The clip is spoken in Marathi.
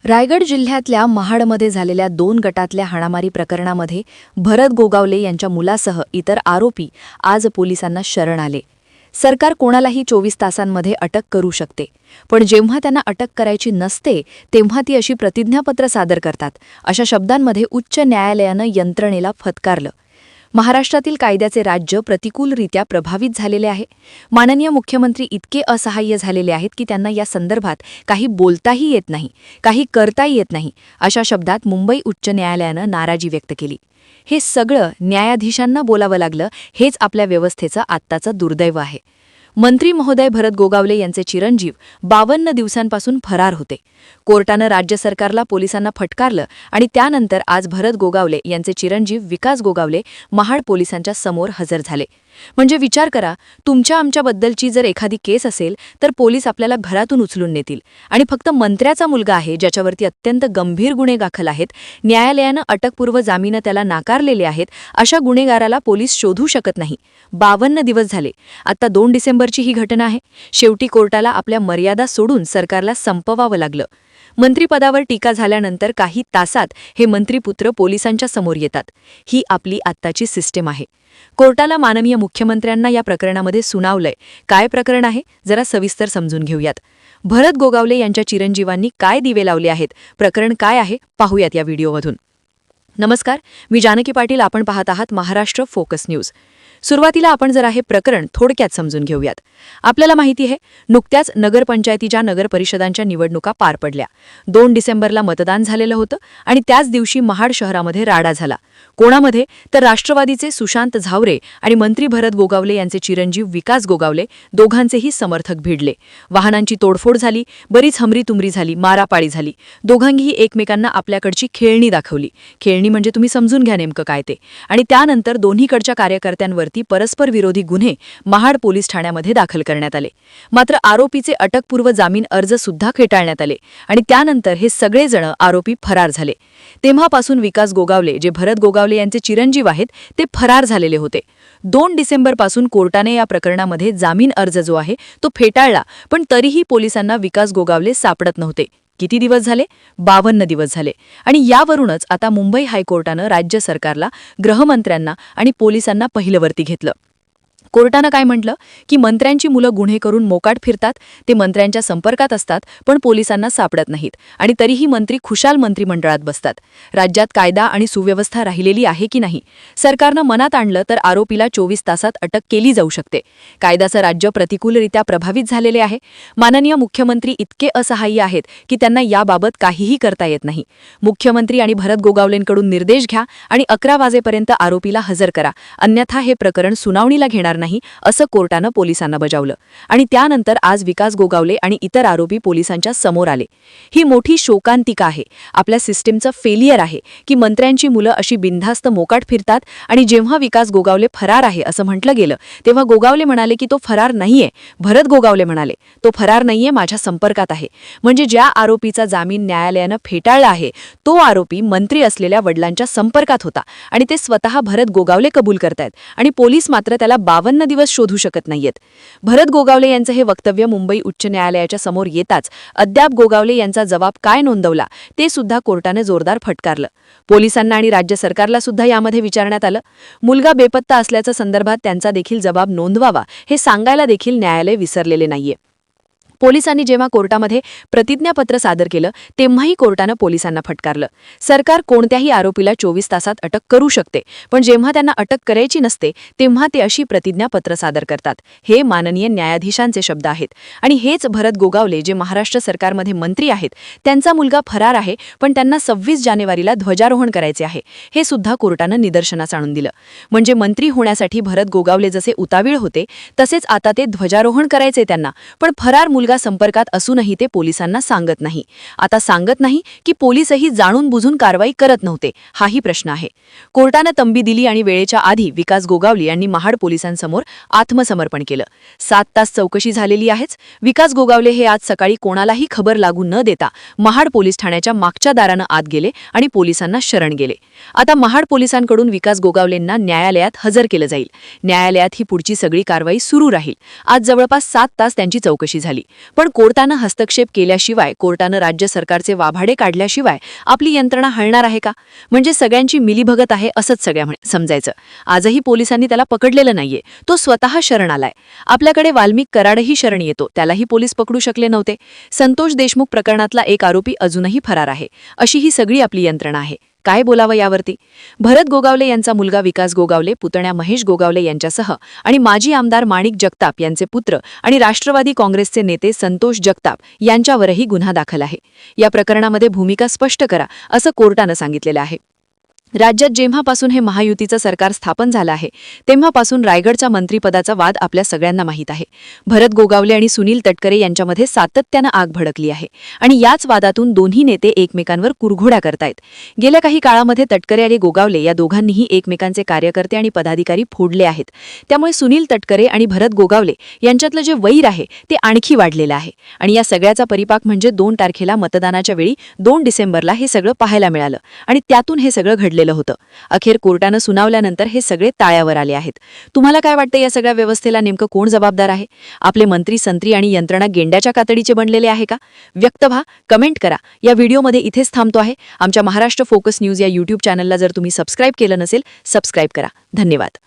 रायगड जिल्ह्यातल्या महाडमध्ये झालेल्या 2 गटातल्या हाणामारी प्रकरणामध्ये भरत गोगावले यांच्या मुलासह इतर आरोपी आज पोलिसांना शरण आले. सरकार कोणालाही 24 तासांमध्ये अटक करू शकते, पण जेव्हा त्यांना अटक करायची नसते तेव्हा ती अशी प्रतिज्ञापत्र सादर करतात, अशा शब्दांमध्ये उच्च न्यायालयानं यंत्रणेला फटकारलं. महाराष्ट्रातील कायद्याचे राज्य प्रतिकूलरित्या प्रभावित झालेले आहे. माननीय मुख्यमंत्री इतके असहाय्य झालेले आहेत की त्यांना या संदर्भात काही बोलताही येत नाही, काही करताही येत नाही, अशा शब्दात मुंबई उच्च न्यायालयानं नाराजी व्यक्त केली. हे सगळं न्यायाधीशांना बोलावं लागलं, हेच आपल्या व्यवस्थेचं आत्ताचं दुर्दैव आहे. मंत्री महोदय भरत गोगावले यांचे चिरंजीव 52 दिवसांपासून फरार होते. कोर्टानं राज्य सरकारला पोलिसांना फटकारलं आणि त्यानंतर आज भरत गोगावले यांचे चिरंजीव विकास गोगावले महाड पोलिसांच्या समोर हजर झाले. म्हणजे विचार करा, तुमच्या आमच्याबद्दलची जर एखादी केस असेल तर पोलीस आपल्याला घरातून उचलून नेतील, आणि फक्त मंत्र्याचा मुलगा आहे ज्याच्यावरती अत्यंत गंभीर गुन्हे दाखल आहेत, न्यायालयानं अटकपूर्व जामीन त्याला नाकारलेले आहेत, अशा गुन्हेगाराला पोलीस शोधू शकत नाही. 52 दिवस झाले. आता 2 डिसेंबरची ही घटना आहे. शेवटी कोर्टाला आपल्या मर्यादा सोडून सरकारला संपवावं लागलं. मंत्रिपदावर टीका झाल्यानंतर काही तासात हे मंत्रीपुत्र पोलिसांच्या समोर येतात. ही आपली आत्ताची सिस्टीम आहे. कोर्टाला माननीय मुख्यमंत्र्यांना या प्रकरणामध्ये सुनावलंय. काय प्रकरण आहे, जरा सविस्तर समजून घेऊयात. भरत गोगावले यांच्या चिरंजीवांनी काय दिवे लावले आहेत, प्रकरण काय आहे, पाहूयात या व्हिडिओमधून. नमस्कार, मी जानकी पाटील. आपण पाहत आहात महाराष्ट्र फोकस न्यूज. सुरुवातीला आपण जरा हे प्रकरण थोडक्यात समजून घेऊयात. आपल्याला माहिती आहे, नुकत्याच नगरपंचायतीच्या नगरपरिषदांच्या निवडणुका पार पडल्या. 2 डिसेंबरला मतदान झालेलं होतं आणि त्याच दिवशी महाड शहरामध्ये राडा झाला. कोणामध्ये तर राष्ट्रवादीचे सुशांत झावरे आणि मंत्री भरत गोगावले यांचे चिरंजीव विकास गोगावले दोघांचेही समर्थक भिडले. वाहनांची तोडफोड झाली, बरीच हमरीतुमरी झाली, मारापाळी झाली. दोघांनीही एकमेकांना आपल्याकडची खेळणी दाखवली. खेळणी म्हणजे तुम्ही समजून घ्या नेमकं काय ते. आणि त्यानंतर दोन्हीकडच्या कार्यकर्त्यांवर परस्पर विरोधी गुन्हे महाड पोलीस ठाण्यामध्ये दाखल करण्यात आले. मात्र आरोपीचे अटकपूर्व जामीन अर्ज सुद्धा फेटाळण्यात आले आणि त्यानंतर हे सगळेजण आरोपी फरार झाले. तेव्हापासून विकास गोगावले, जे भरत गोगावले यांचे चिरंजीव आहेत, ते फरार झालेले होते. 2 डिसेंबरपासून कोर्टाने या प्रकरणामध्ये जामीन अर्ज जो आहे तो फेटाळला, पण तरीही पोलिसांना विकास गोगावले सापडत नव्हते. किती दिवस झाले? 52 दिवस झाले. आणि यावरूनच आता मुंबई हायकोर्टानं राज्य सरकारला, गृहमंत्र्यांना आणि पोलिसांना पहिलवरती घेतलं. कोर्टानं काय म्हटलं की मंत्र्यांची मुलं गुन्हे करून मोकाट फिरतात, ते मंत्र्यांच्या संपर्कात असतात पण पोलिसांना सापडत नाहीत, आणि तरीही मंत्री खुशाल मंत्रिमंडळात बसतात. राज्यात कायदा आणि सुव्यवस्था राहिलेली आहे की नाही? सरकारनं मनात आणलं तर आरोपीला 24 तासात अटक केली जाऊ शकते. कायद्याचं राज्य प्रतिकूलरित्या प्रभावित झालेले आहे. माननीय मुख्यमंत्री इतके असहाय्य आहेत की त्यांना याबाबत काहीही करता येत नाही. मुख्यमंत्री आणि भरत गोगावलेंकडून निर्देश घ्या आणि 11 वाजेपर्यंत आरोपीला हजर करा, अन्यथा हे प्रकरण सुनावणीला घेणार नाही, असं कोर्टानं पोलिसांना बजावलं. आणि त्यानंतर आज विकास गोगावले आणि इतर आरोपी पोलिसांच्या समोर आले. ही मोठी शोकांतिका आहे. आपल्या सिस्टीमचं फेलियर आहे की मंत्र्यांची मुलं अशी बिनधास्त मोकाट फिरतात, आणि जेव्हा विकास गोगावले फरार आहे असं म्हटलं गेलं तेव्हा गोगावले म्हणाले की तो फरार नाहीये. भरत गोगावले म्हणाले तो फरार नाहीये, माझ्या संपर्कात आहे. म्हणजे ज्या आरोपीचा जामीन न्यायालयानं फेटाळला आहे तो आरोपी मंत्री असलेल्या वडिलांच्या संपर्कात होता, आणि ते स्वतः भरत गोगावले कबूल करतायत, आणि पोलीस मात्र त्याला 52 दिवस शोधू शकत नाहीयेत. भरत गोगावले यांचं हे वक्तव्य मुंबई उच्च न्यायालयाच्या समोर येताच अद्याप गोगावले यांचा जबाब काय नोंदवला ते सुद्धा कोर्टाने जोरदार फटकारलं. पोलिसांना आणि राज्य सरकारला सुद्धा यामध्ये विचारण्यात आलं. मुलगा बेपत्ता असल्याच्या संदर्भात त्यांचा देखील जबाब नोंदवावा हे सांगायला देखील न्यायालय विसरलेले नाहीये. पोलिसांनी जेव्हा कोर्टामध्ये प्रतिज्ञापत्र सादर केलं तेव्हाही कोर्टानं पोलिसांना फटकारलं. सरकार कोणत्याही आरोपीला 24 तासात अटक करू शकते, पण जेव्हा त्यांना अटक करायची नसते तेव्हा ते अशी प्रतिज्ञापत्र सादर करतात. हे माननीय न्यायाधीशांचे शब्द आहेत. आणि हेच भरत गोगावले, जे महाराष्ट्र सरकारमध्ये मंत्री आहेत, त्यांचा मुलगा फरार आहे, पण त्यांना 26 जानेवारीला ध्वजारोहण करायचे आहे, हे सुद्धा कोर्टानं निदर्शनास आणून दिलं. म्हणजे मंत्री होण्यासाठी भरत गोगावले जसे उतावीळ होते तसेच आता ते ध्वजारोहण करायचे त्यांना, पण फरार मुलगा संपर्कात असूनही ते पोलिसांना सांगत नाही. आता सांगत नाही की पोलीसही जाणून बुजून कारवाई करत नव्हते, हाही प्रश्न आहे. कोर्टानं तंबी दिली आणि वेळेच्या आधी विकास गोगावले यांनी महाड पोलिसांसमोर आत्मसमर्पण केलं. 7 तास चौकशी झालेली आहेच. विकास गोगावले हे आज सकाळी कोणालाही खबर लागू न देता महाड पोलीस ठाण्याच्या मागच्या दारानं आत गेले आणि पोलिसांना शरण गेले. आता महाड पोलिसांकडून विकास गोगावलेंना न्यायालयात हजर केलं जाईल. न्यायालयात ही पुढची सगळी कारवाई सुरू राहील. आज जवळपास 7 तास त्यांची चौकशी झाली. पण कोर्टानं हस्तक्षेप केल्याशिवाय, कोर्टानं राज्य सरकारचे वाभाडे काढल्याशिवाय आपली यंत्रणा हलणार आहे का? म्हणजे सगळ्यांची मिलीभगत आहे असंच समजायचं. आजही पोलिसांनी त्याला पकडलेलं नाहीये. तो स्वतः शरण आलाय. आपल्याकडे वाल्मिक कराडही शरण येतो, त्यालाही पोलीस पकडू शकले नव्हते. संतोष देशमुख प्रकरणातला एक आरोपी अजूनही फरार आहे. अशी ही सगळी आपली यंत्रणा आहे. काय बोलावं यावरती? भरत गोगावले यांचा मुलगा विकास गोगावले, पुतण्या महेश गोगावले यांच्यासह आणि माजी आमदार माणिक जगताप यांचे पुत्र आणि राष्ट्रवादी काँग्रेसचे नेते संतोष जगताप यांच्यावरही गुन्हा दाखल आहे. या प्रकरणामध्ये भूमिका स्पष्ट करा असं कोर्टानं सांगितलेलं आहे. राज्यात जेव्हापासून हे महायुतीचं सरकार स्थापन झालं आहे तेव्हापासून रायगडच्या मंत्रिपदाचा वाद आपल्या सगळ्यांना माहीत आहे. भरत गोगावले आणि सुनील तटकरे यांच्यामध्ये सातत्यानं आग भडकली आहे आणि याच वादातून दोन्ही नेते एकमेकांवर कुरघोड्या करतायत. गेल्या काही काळामध्ये तटकरे आणि गोगावले या दोघांनीही एकमेकांचे कार्यकर्ते आणि पदाधिकारी फोडले आहेत. त्यामुळे सुनील तटकरे आणि भरत गोगावले यांच्यातलं जे वैर आहे ते आणखी वाढलेलं आहे. आणि या सगळ्याचा परिपाक म्हणजे 2 तारखेला मतदानाच्या वेळी 2 डिसेंबरला हे सगळं पाहायला मिळालं आणि त्यातून हे सगळं घडलेलं होतं. अखेर कोर्टानं सुनावल्यानंतर हे सगळे ताळ्यावर आले आहेत. तुम्हाला काय वाटतं या सगळ्या व्यवस्थेला नेमकं कोण जबाबदार आहे? आपले मंत्री, संत्री आणि यंत्रणा गेंड्याच्या कातडीचे बनलेले आहे का? व्यक्त व्हा, कमेंट करा. या व्हिडिओमध्ये इथेच थांबतो आहे. आमच्या महाराष्ट्र फोकस न्यूज या YouTube चॅनलला जर तुम्ही सबस्क्राईब केलं नसेल, सबस्क्राईब करा. धन्यवाद.